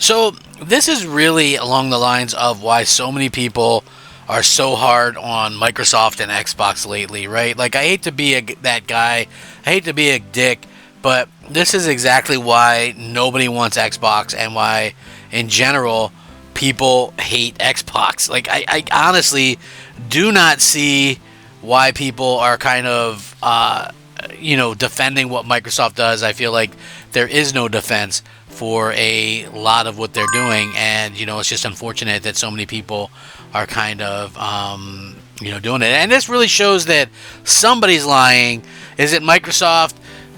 So this is really along the lines of why so many people are so hard on Microsoft and Xbox lately, right? Like, I hate to be that guy, I hate to be a dick, but this is exactly why nobody wants Xbox and why, in general, people hate Xbox. Like, I honestly do not see why people are kind of, defending what Microsoft does. I feel like there is no defense for a lot of what they're doing, and it's just unfortunate that so many people are kind of doing it. And this really shows that somebody's lying. Is it Microsoft?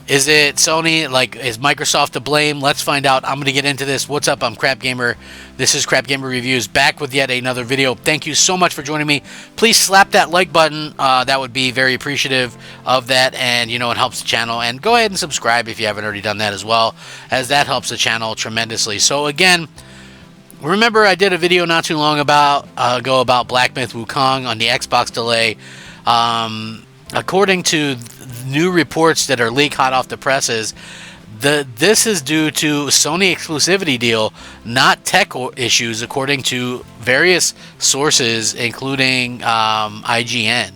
Is it Sony? Like, is Microsoft to blame? Let's find out. I'm going to get into this. What's up? I'm Crap Gamer. This is Crap Gamer Reviews, back with yet another video. Thank you so much for joining me. Please slap that like button. That would be very appreciative of that, and it helps the channel. And go ahead and subscribe if you haven't already done that as well, as that helps the channel tremendously. So again, remember I did a video not too long ago about Black Myth Wukong on the Xbox delay. According to new reports that are leaked hot off the presses, this is due to Sony exclusivity deal, not tech issues, according to various sources, including IGN.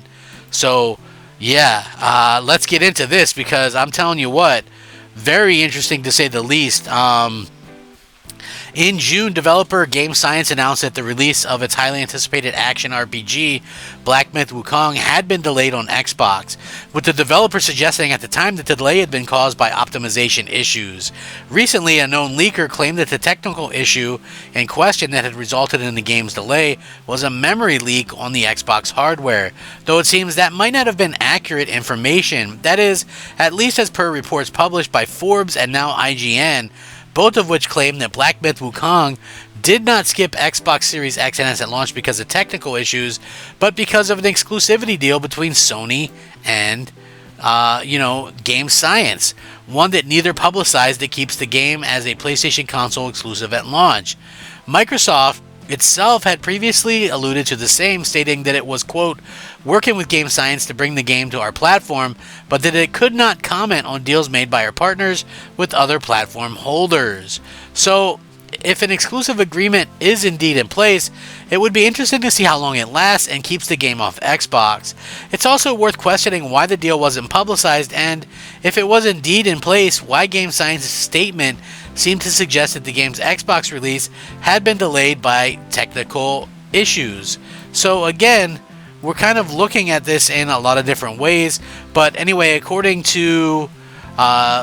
So yeah, let's get into this, because I'm telling you what, very interesting to say the least. In June, developer Game Science announced that the release of its highly anticipated action RPG, Black Myth Wukong, had been delayed on Xbox, with the developer suggesting at the time that the delay had been caused by optimization issues. Recently, a known leaker claimed that the technical issue in question that had resulted in the game's delay was a memory leak on the Xbox hardware, though it seems that might not have been accurate information. That is, at least as per reports published by Forbes and now IGN, both of which claim that Black Myth Wukong did not skip Xbox Series X and S at launch because of technical issues, but because of an exclusivity deal between Sony and, Game Science, one that neither publicized that keeps the game as a PlayStation console exclusive at launch. Microsoft itself had previously alluded to the same, stating that it was, quote, working with Game Science to bring the game to our platform, but that it could not comment on deals made by our partners with other platform holders. So, if an exclusive agreement is indeed in place, it would be interesting to see how long it lasts and keeps the game off Xbox. It's also worth questioning why the deal wasn't publicized, and if it was indeed in place, why Game Science's statement seemed to suggest that the game's Xbox release had been delayed by technical issues. So again, we're kind of looking at this in a lot of different ways, but anyway, according to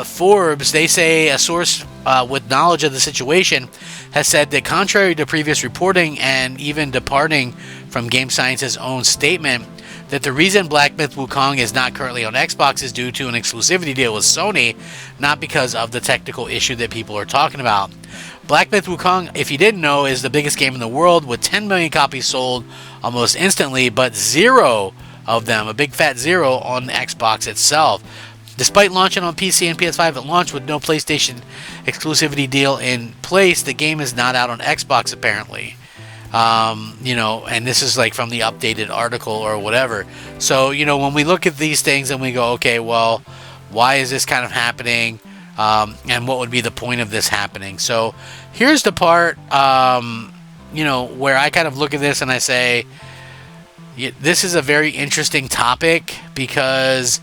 Forbes, they say a source with knowledge of the situation has said that, contrary to previous reporting and even departing from Game Science's own statement, that the reason Black Myth Wukong is not currently on Xbox is due to an exclusivity deal with Sony, not because of the technical issue that people are talking about. Black Myth Wukong, if you didn't know, is the biggest game in the world, with 10 million copies sold almost instantly, but 0 of them, a big fat 0, on the Xbox itself. Despite launching on PC and PS5 at launch with no PlayStation exclusivity deal in place, the game is not out on Xbox apparently. And this is like from the updated article or whatever. So, when we look at these things and we go, okay, well, why is this kind of happening? And what would be the point of this happening? So here's the part, where I kind of look at this and I say, this is a very interesting topic, because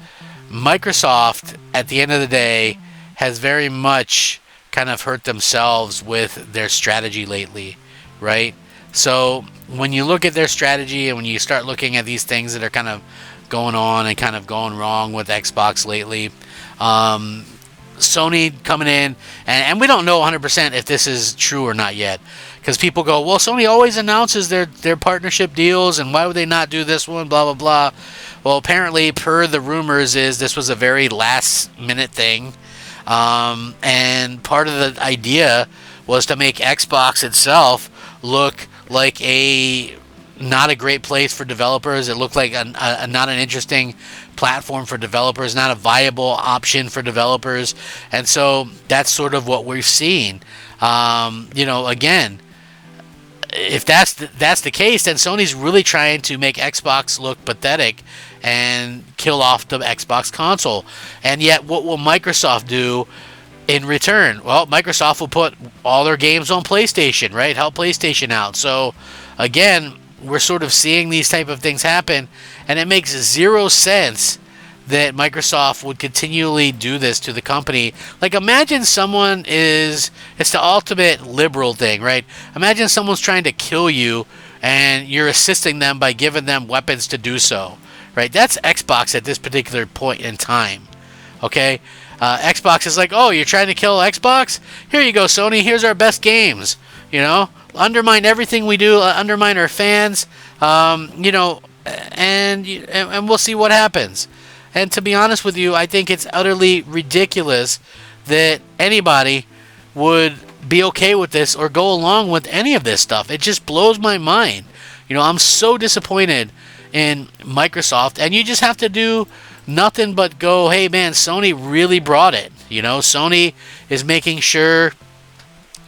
Microsoft, at the end of the day, has very much kind of hurt themselves with their strategy lately, right? So when you look at their strategy and when you start looking at these things that are kind of going on and kind of going wrong with Xbox lately, Sony coming in, and we don't know 100% if this is true or not yet, because people go, well, Sony always announces their partnership deals, and why would they not do this one, blah, blah, blah. Well, apparently, per the rumors, this was a very last-minute thing, and part of the idea was to make Xbox itself look like not a great place for developers. It looked like not an interesting platform for developers, not a viable option for developers, and so that's sort of what we're seeing. Again, if that's the case, then Sony's really trying to make Xbox look pathetic and kill off the Xbox console. And yet, what will Microsoft do in return, well, Microsoft will put all their games on PlayStation, right? Help PlayStation out. So, again, we're sort of seeing these type of things happen, and it makes zero sense that Microsoft would continually do this to the company. Like, imagine someone is, it's the ultimate liberal thing, right? Imagine someone's trying to kill you, and you're assisting them by giving them weapons to do so, right? That's Xbox at this particular point in time, okay? Xbox is like, oh, you're trying to kill Xbox? Here you go, Sony. Here's our best games. You know, undermine everything we do, undermine our fans. You know, and we'll see what happens. And to be honest with you, I think it's utterly ridiculous that anybody would be okay with this or go along with any of this stuff. It just blows my mind. You know, I'm so disappointed in Microsoft, and you just have to do nothing but go, hey man, Sony really brought it. You know, Sony is making sure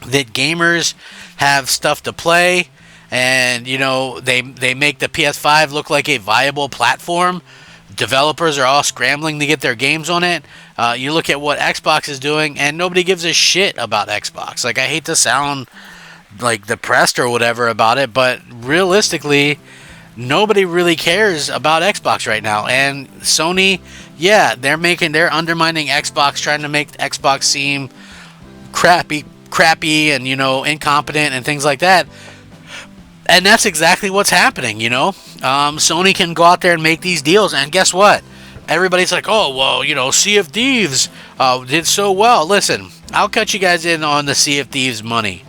that gamers have stuff to play, and you know, they make the PS5 look like a viable platform. Developers are all scrambling to get their games on it. You look at what Xbox is doing, and nobody gives a shit about Xbox. Like, I hate to sound like depressed or whatever about it, but realistically, nobody really cares about Xbox right now. And Sony, yeah, they're undermining Xbox, trying to make Xbox seem crappy and, you know, incompetent and things like that. And that's exactly what's happening, you know. Sony can go out there and make these deals, and guess what? Everybody's like, oh, well, you know, Sea of Thieves did so well. Listen, I'll cut you guys in on the Sea of Thieves money,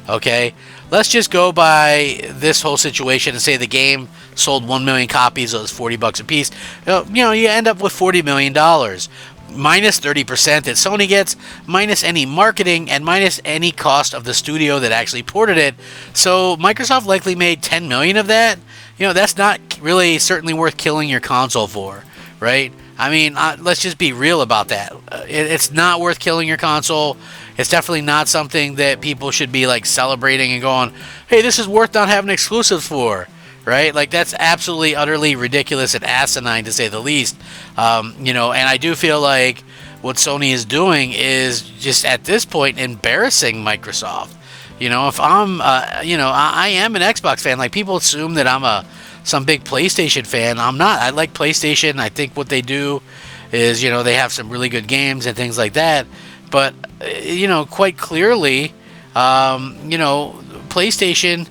okay? Let's just go by this whole situation and say the game sold 1 million copies, so it's $40 a piece. You know, you end up with $40 million. Minus 30% that Sony gets, minus any marketing, and minus any cost of the studio that actually ported it. So Microsoft likely made $10 million of that. You know, that's not really certainly worth killing your console for, right? I mean, let's just be real about that. It's not worth killing your console. It's definitely not something that people should be like celebrating and going, hey, this is worth not having exclusives for, right? Like, that's absolutely, utterly ridiculous and asinine, to say the least. You know, and I do feel like what Sony is doing is just, at this point, embarrassing Microsoft. You know, if I'm, you know, I am an Xbox fan. Like, people assume that I'm some big PlayStation fan. I'm not. I like PlayStation. I think what they do is, you know, they have some really good games and things like that. But, you know, quite clearly, you know, PlayStation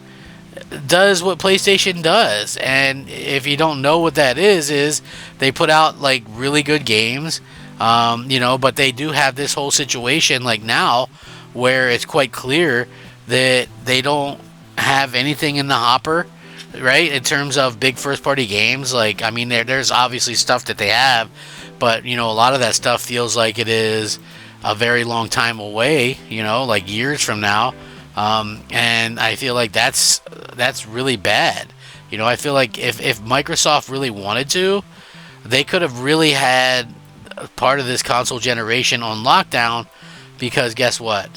does what PlayStation does, and if you don't know what that is they put out like really good games, you know, but they do have this whole situation like now where it's quite clear that they don't have anything in the hopper, right, in terms of big first party games. Like, I mean, there's obviously stuff that they have, but you know, a lot of that stuff feels like it is a very long time away, you know, like years from now. And I feel like that's really bad. You know, I feel like if Microsoft really wanted to, they could have really had part of this console generation on lockdown, because guess what?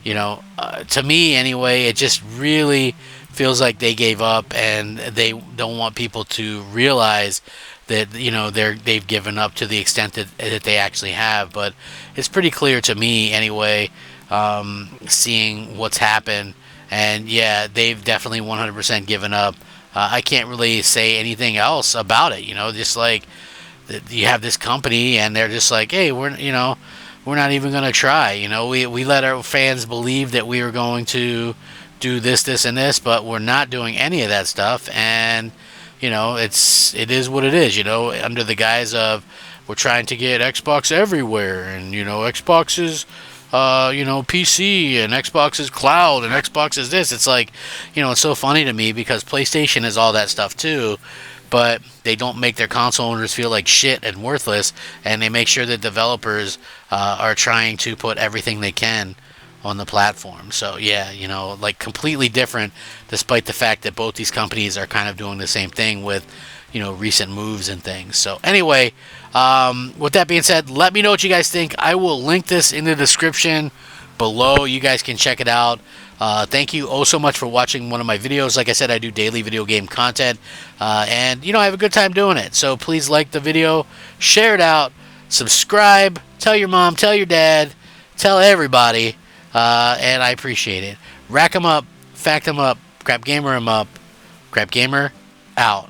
You know, to me anyway, it just really feels like they gave up, and they don't want people to realize that, you know, they've given up to the extent that they actually have. But it's pretty clear to me anyway, seeing what's happened, and yeah, they've definitely 100% given up. I can't really say anything else about it, you know, just like you have this company and they're just like, hey, we're not even going to try, you know, we let our fans believe that we were going to do this and this, but we're not doing any of that stuff. And you know, it is what it is, you know, under the guise of we're trying to get Xbox everywhere, and you know, Xbox is you know, PC, and Xbox is cloud, and Xbox is this. It's like, you know, it's so funny to me because PlayStation is all that stuff too, but they don't make their console owners feel like shit and worthless, and they make sure that developers are trying to put everything they can on the platform. So yeah, you know, like completely different, despite the fact that both these companies are kind of doing the same thing with, you know, recent moves and things. So anyway, with that being said, let me know what you guys think. I will link this in the description below. You guys can check it out. Thank you oh so much for watching one of my videos. Like I said, I do daily video game content, and you know, I have a good time doing it. So please like the video, share it out, subscribe, tell your mom, tell your dad, tell everybody, and I appreciate it. Rack 'em up, fact 'em up, crap gamer 'em up, crap gamer out.